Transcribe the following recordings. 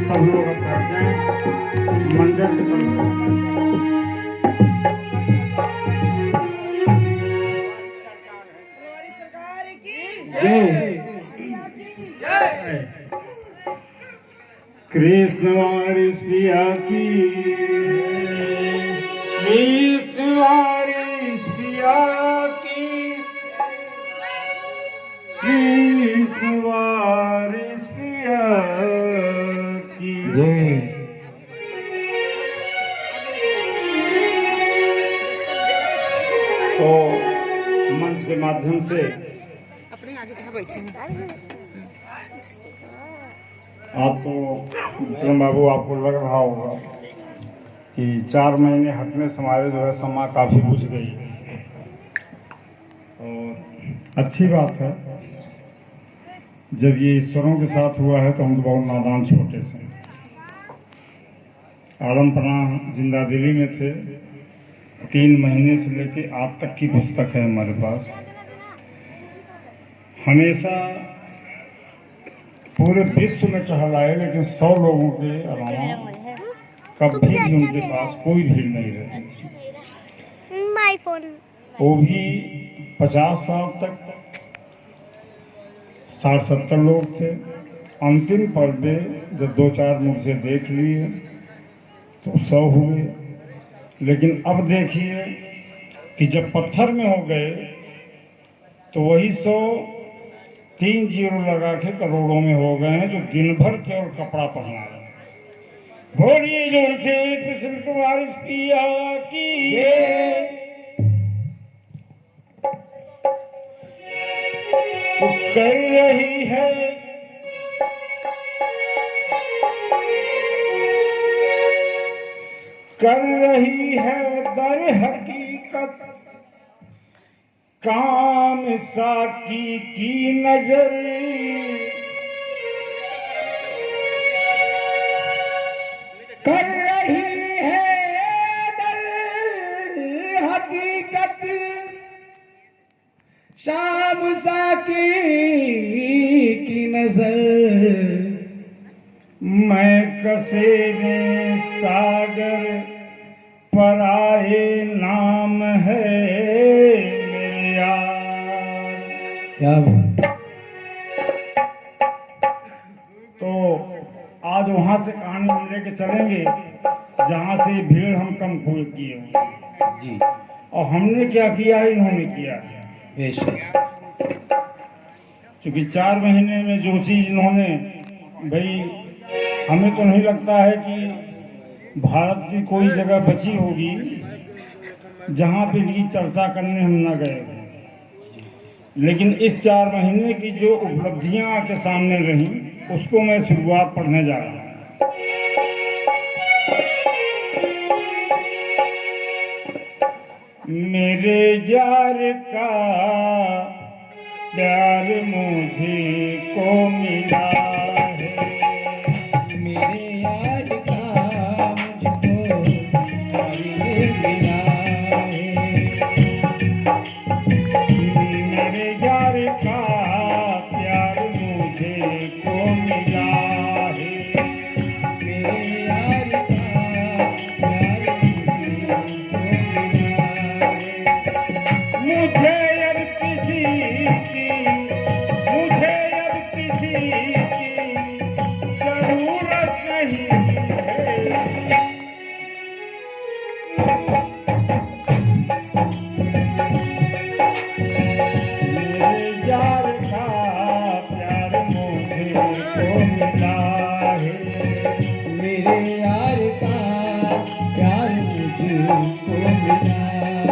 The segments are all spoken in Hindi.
सब लोग अब बैठ जाएं मंदिर की तरफ। जय कृष्ण वारिस पिया की, कृष्ण वारिस पिया की, कृष्ण वारिस पिया की जय। तो मंच के माध्यम से अपने आगे कहाँ बैठे हैं? आपको विक्रम बाबू, आपको लग रहा होगा कि 4 महीने हटने से हमारे जो है समा काफ़ी बुझ गई। और अच्छी बात है, जब ये ईश्वरों के साथ हुआ है तो हम तो बहुत नादान छोटे से। आलमपना जिंदा दिली में थे, 3 महीने से लेके आज तक की पुस्तक है हमारे पास। हमेशा पूरे विश्व में टहलाए, लेकिन 100 लोगों के अलावा कभी भी उनके पास कोई भीड़ नहीं रहती। वो भी 50 साल तक 60-70 लोग थे। अंतिम पल पे जब 2-4 मुझसे देख लिए तो 100 हुए। लेकिन अब देखिए कि जब पत्थर में हो गए तो वही 100 3 जीरो लगा के करोड़ों में हो गए हैं, जो दिन भर केवल कपड़ा पहना रहे। बोलिए जोर से कृष्ण वारिस पिया की जय। कर रही है दर हकीकत काम साकी की नजर। कर रही है दर हकीकत शाम साकी की नजर। मैं कसे में सागर पर आए नाम है मेरे यार। क्या तो आज वहां से कहानी हम लेके चलेंगे जहां से भीड़ हम कम किए जी। और हमने क्या किया, इन्होंने किया। क्योंकि 4 महीने में जो चीज इन्होंने, भाई हमें तो नहीं लगता है कि भारत की कोई जगह बची होगी जहां पे इनकी चर्चा करने हम न गए, लेकिन इस 4 महीने की जो उपलब्धियां आपके सामने रही उसको मैं शुरुआत पढ़ने जा रहा हूं। मेरे यार का प्यार मुझे को मिला है, मेरे यार का मुझको प्यार मिला है। मेरे यार का प्यार मुझे को मिला है, मेरे यार का प्यार मुझे अब किसी की जरूरत नहीं है। मेरे यार का प्यार मुझे को मिला है, मेरे यार का प्यार मुझको मिला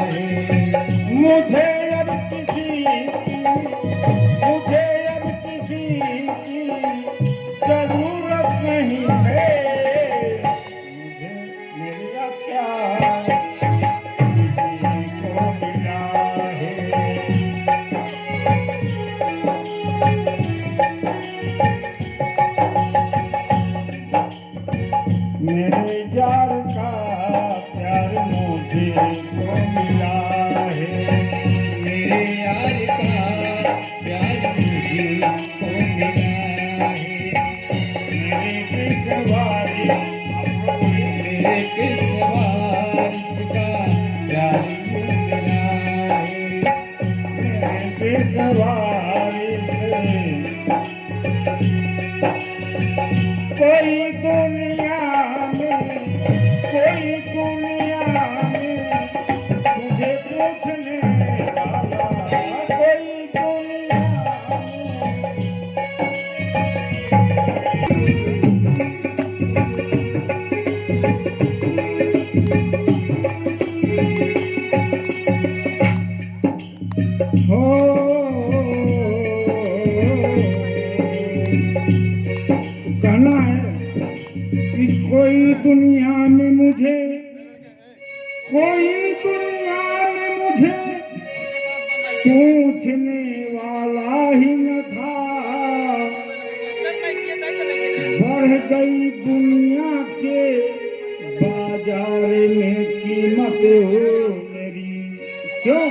है। मुझे अब किसी की जरूरत नहीं है। मुझे मेरा प्यार किसी को मिला है। मेरे यार का प्यार मुझे को मिला है, मेरे यार का प्यार मुझको मिला है। मेरे कृष्ण वारिस मेरे कृष्ण वारिस का प्यार मिला है। मेरे कृष्ण वारिस कोई दुनिया में मुझे पूछने वाला, कोई दुनिया कहना है कि कोई दुनिया में मुझे पूछने वाला ही न था। बढ़ गई दुनिया के बाजार में कीमत हो मेरी। क्यों?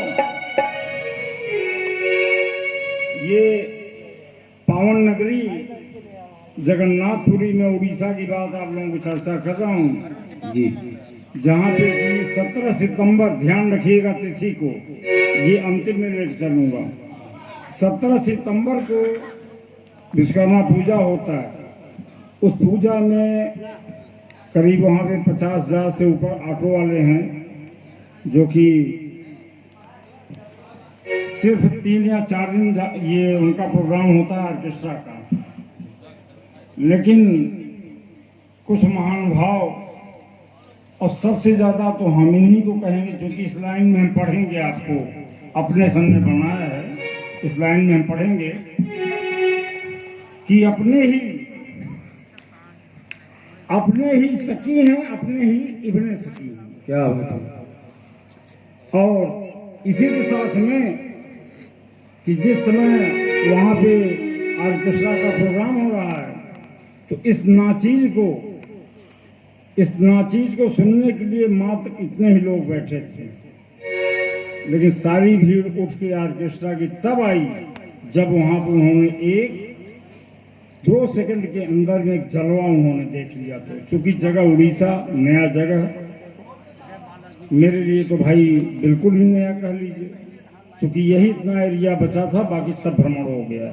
ये पावन नगरी जगन्नाथपुरी में उड़ीसा की बात आप लोगों को चर्चा कर रहा हूँ जी। जहाँ पे कि 17 सितंबर, ध्यान रखिएगा तिथि को, ये अंतिम में लेकर चलूंगा। 17 सितंबर को विश्वकर्मा पूजा होता है। उस पूजा में करीब वहाँ पे 50,000 से ऊपर ऑटो वाले हैं, जो कि सिर्फ 3 या 4 दिन ये उनका प्रोग्राम होता है ऑर्केस्ट्रा का। लेकिन कुछ महानुभाव, और सबसे ज्यादा तो हम इन्हीं को कहेंगे, क्योंकि इस लाइन में हम पढ़ेंगे, आपको अपने सन ने बनाया है, इस लाइन में हम पढ़ेंगे कि अपने ही सकी हैं, अपने ही इब्ने सकी हैं। क्या बात है। और इसी के साथ में कि जिस समय वहाँ पे ऑर्केस्ट्रा का प्रोग्राम हो रहा है, तो इस नाचीज को सुनने के लिए मात्र इतने ही लोग बैठे थे, लेकिन सारी भीड़ उठ के ऑर्केस्ट्रा की तब आई जब वहां पर उन्होंने 1-2 सेकंड के अंदर में एक जलवा उन्होंने देख लिया। तो चूंकि जगह उड़ीसा, नया जगह मेरे लिए तो भाई बिल्कुल ही नया कह लीजिए, क्योंकि यही इतना एरिया बचा था, बाकी सब भ्रमण हो गया।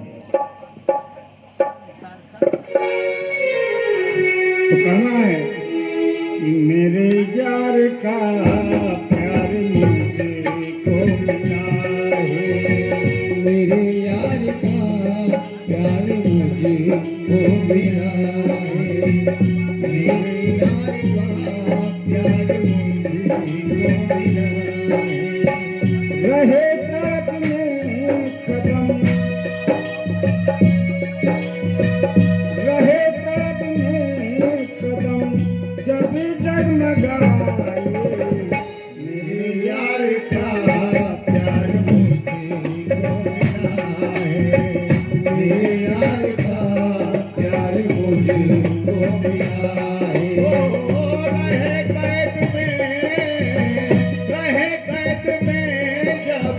तो कहना है कि मेरे यार का प्यार मुझे को मिला है, मेरे यार का मुझको मिला है। मेरे यार का प्यार मुझको मिला है। रहे कदम में कदम, रहे कदम में कदम जब डगमगाए, मेरे यार का प्यार मुझको मिला है। मेरे यार का प्यार मुझको मिला है। रहे कैद में जब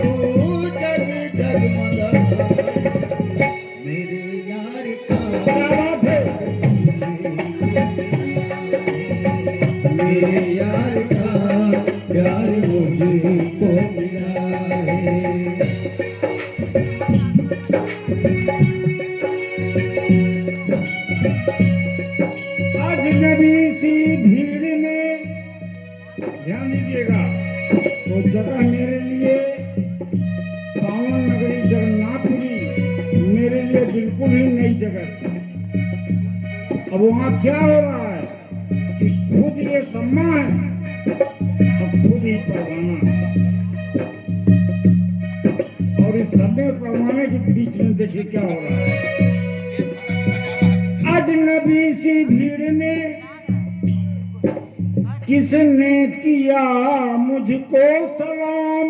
जग जगमगाए, मेरे यार का क्या बात है। मेरे यार का प्यार मुझको मिला है। अजनबी सी भीड़ में, ध्यान दीजिएगा, वो जगह मेरे लिए पावन नगरी जगन्नाथपुरी मेरे लिए बिल्कुल ही नई जगह थी। अब वहाँ क्या हो रहा है कि खुद ये सम्मा है और खुद ही परवाना, और इस समय परवाने के बीच में देखिए क्या हो रहा है। अजनबी सी भीड़ में किसने किया मुझको सलाम।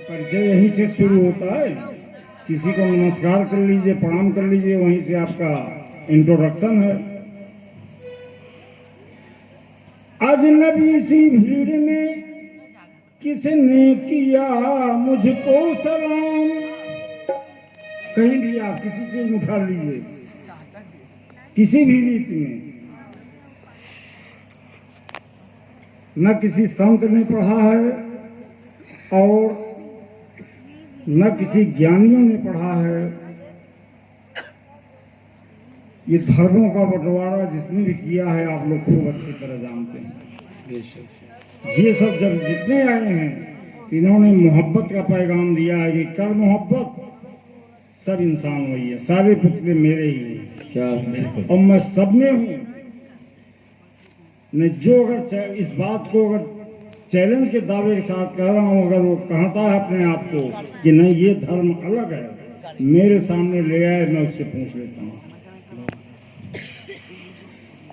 परिचय यहीं से शुरू होता है, किसी को नमस्कार कर लीजिए, प्रणाम कर लीजिए, वहीं से आपका इंट्रोडक्शन है। अजनबी सी भीड़ में किसने किया मुझको सलाम। कहीं भी आप किसी चीज में उठा लीजिए, किसी भी रीति में, न किसी संत ने पढ़ा है और न किसी ज्ञानियों ने पढ़ा है। ये धर्मों का बंटवारा जिसने भी किया है आप लोग खूब अच्छी तरह जानते हैं। ये सब जब जितने आए हैं इन्होंने मोहब्बत का पैगाम दिया है कि कर मोहब्बत, सब इंसान वही है, सारे पुतले मेरे ही हैं। क्या बिल्कुल। और मैं सब में हूँ। मैं जो अगर इस बात को अगर चैलेंज के दावे के साथ कह रहा हूँ, अगर वो कहता है अपने आप को कि नहीं ये धर्म अलग है, मेरे सामने ले आए, मैं उससे पूछ लेता हूँ।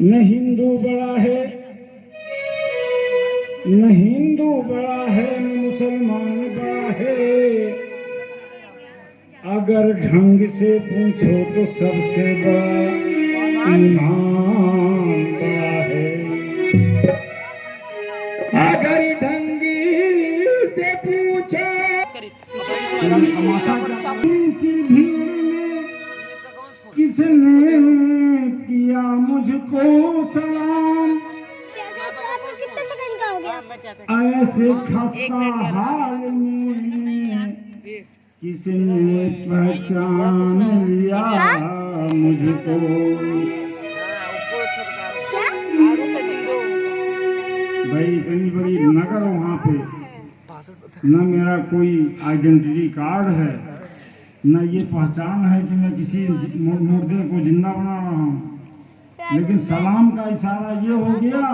न हिंदू बड़ा है, न हिंदू बड़ा है, न मुसलमान बड़ा है, अगर ढंग से पूछो तो सबसे बड़ा ईमान बड़ा है। अगर ढंग से पूछो इसी भीड़ में किसने किया मुझको सलाम। कितने सेकंड का हो गया? ऐसे खस्ता हाल में किसने पहचान लिया मुझको। भाई इतनी बड़ी नगर वहाँ पे, न मेरा कोई आइडेंटिटी कार्ड है, न ये पहचान है कि मैं किसी मुर्दे को जिंदा बना रहा हूँ, लेकिन सलाम का इशारा ये हो गया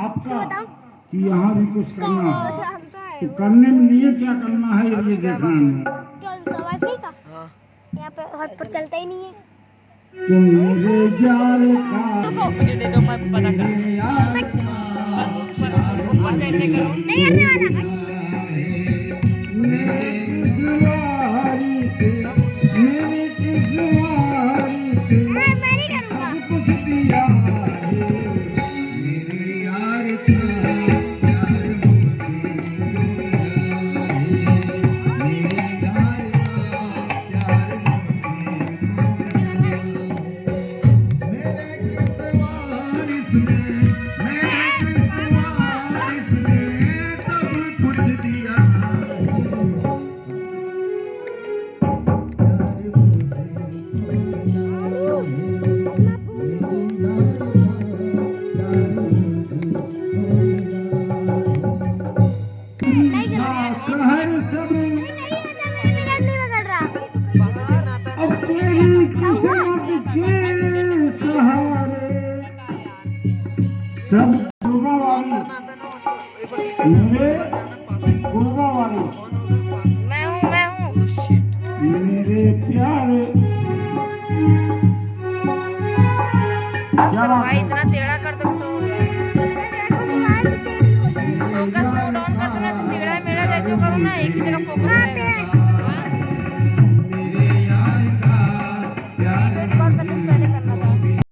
आपका कि यहाँ भी कुछ करना है। तो करने में लिए क्या करना है ये देखना है। यहाँ पे हॉट पर चलता ही नहीं है। तुम मेरे यार का मुझे दे दो, मैं पता कर। नहीं आने वाला। मेरे गुड़गांव वाली